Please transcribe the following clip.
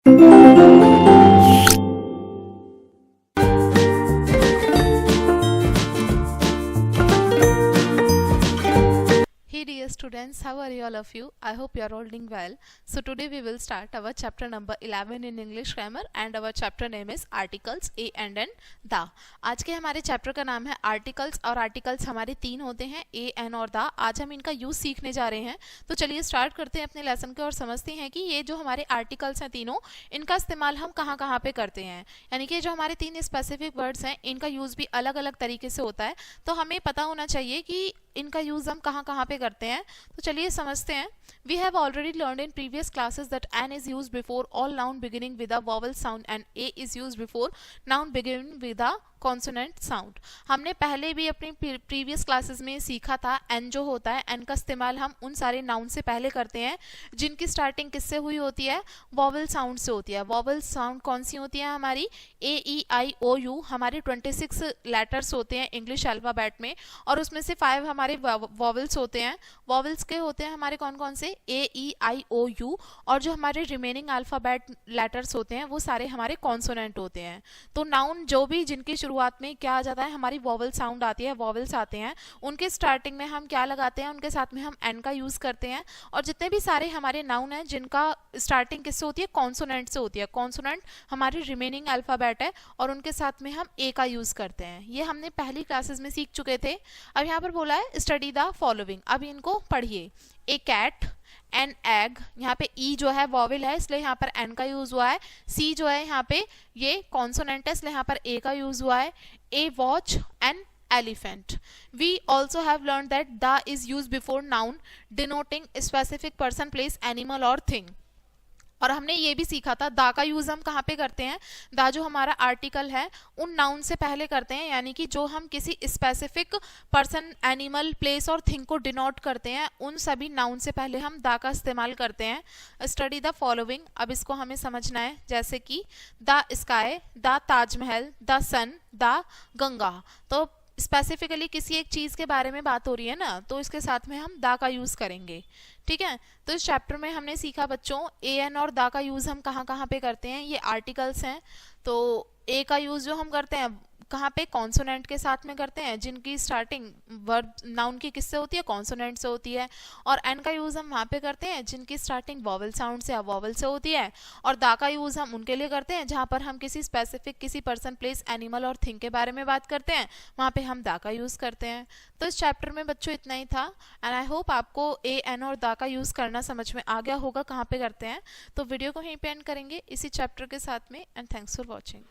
Hey dear students, how are you all of you? I hope you are all doing well. So today we will start our chapter number 11 in English grammar and our chapter name is articles a and n the. आज के हमारे chapter का नाम है articles और articles हमारे तीन होते हैं ए एन और द. आज हम इनका यूज सीखने जा रहे हैं. तो चलिए स्टार्ट करते हैं अपने लेसन के और समझते हैं कि ये जो हमारे आर्टिकल्स हैं तीनों, इनका इस्तेमाल हम कहाँ कहाँ पे करते हैं. यानी कि जो हमारे तीन स्पेसिफिक वर्ड्स हैं इनका यूज भी अलग अलग तरीके से होता है. तो हमें पता होना चाहिए कि इनका यूज हम कहाँ कहाँ पे करते हैं. तो चलिए समझते हैं. We have already learn in previous classes that an is use before all noun beginning with a vowel sound and a is use before noun beginning with a consonant sound. हमने पहले भी अपनी प्रीवियस क्लासेस में सीखा था N जो होता है, एन का इस्तेमाल हम उन सारे नाउन से पहले करते हैं जिनकी स्टार्टिंग किससे हुई होती है, वॉवल साउंड से होती है. वॉवल साउंड कौन सी होती है हमारी, ए ई आई ओ यू. हमारे 26 लेटर्स होते हैं इंग्लिश अल्फाबेट में और उसमें से 5 हमारे वॉवल्स होते हैं. वॉवल्स के होते हैं हमारे कौन कौन से, ए ई आई ओ यू. और जो हमारे रिमेनिंग अल्फाबेट लेटर्स होते हैं वो सारे हमारे कॉन्सोनेंट होते हैं. तो नाउन जो भी जिनकी शुरुआत में क्या आ जाता है, हमारी वॉवल साउंड आती है, वॉवल्स आते हैं, उनके स्टार्टिंग में हम क्या लगाते हैं, उनके साथ में हम एन का यूज करते हैं. और जितने भी सारे हमारे नाउन हैं जिनका स्टार्टिंग किससे होती है, कॉन्सोनेंट से होती है. कॉन्सोनेंट हमारी रिमेनिंग अल्फाबेट है और उनके साथ में हम ए का यूज करते हैं. ये हमने पहली क्लासेस में सीख चुके थे. अब यहाँ पर बोला है स्टडी द फॉलोइंग. अब इनको पढ़िए. ए कैट, एन एग, यहाँ पे ई जो है वॉवल है इसलिए यहाँ पर एन का यूज हुआ है. सी जो है यहाँ पे ये कॉन्सोनेंट है इसलिए यहाँ पर ए का यूज हुआ है. A watch and elephant. We also have learned that the is used before noun denoting a specific person, place, animal or thing. और हमने ये भी सीखा था दा का यूज हम कहाँ पे करते हैं. दा जो हमारा आर्टिकल है उन नाउन से पहले करते हैं, यानी कि जो हम किसी स्पेसिफिक पर्सन, एनिमल, प्लेस और थिंग को डिनोट करते हैं उन सभी नाउन से पहले हम दा का इस्तेमाल करते हैं. Study the following. अब इसको हमें समझना है, जैसे कि the sky, the Taj Mahal, the sun, the Ganga. तो स्पेसिफिकली किसी एक चीज के बारे में बात हो रही है ना, तो इसके साथ में हम दा का यूज करेंगे. ठीक है. तो इस चैप्टर में हमने सीखा बच्चों ए एन और दा का यूज हम कहाँ कहाँ पे करते हैं. ये आर्टिकल्स हैं. तो ए का यूज जो हम करते हैं कहाँ पे, कॉन्सोनेंट के साथ में करते हैं जिनकी स्टार्टिंग वर्ड नाउन की किससे होती है, कॉन्सोनेंट से होती है. और एन का यूज हम वहाँ पे करते हैं जिनकी स्टार्टिंग वॉवल साउंड से या वॉवल से होती है. और दा का यूज हम उनके लिए करते हैं जहाँ पर हम किसी स्पेसिफिक, किसी पर्सन, प्लेस, एनिमल और थिंग के बारे में बात करते हैं, वहाँ पे हम दा का यूज करते हैं. तो इस चैप्टर में बच्चों इतना ही था एंड आई होप आपको ए एन और दा का यूज करना समझ में आ गया होगा कहाँ पे करते हैं. तो वीडियो को यहीं पे एंड करेंगे इसी चैप्टर के साथ में एंड थैंक्स फॉर वॉचिंग.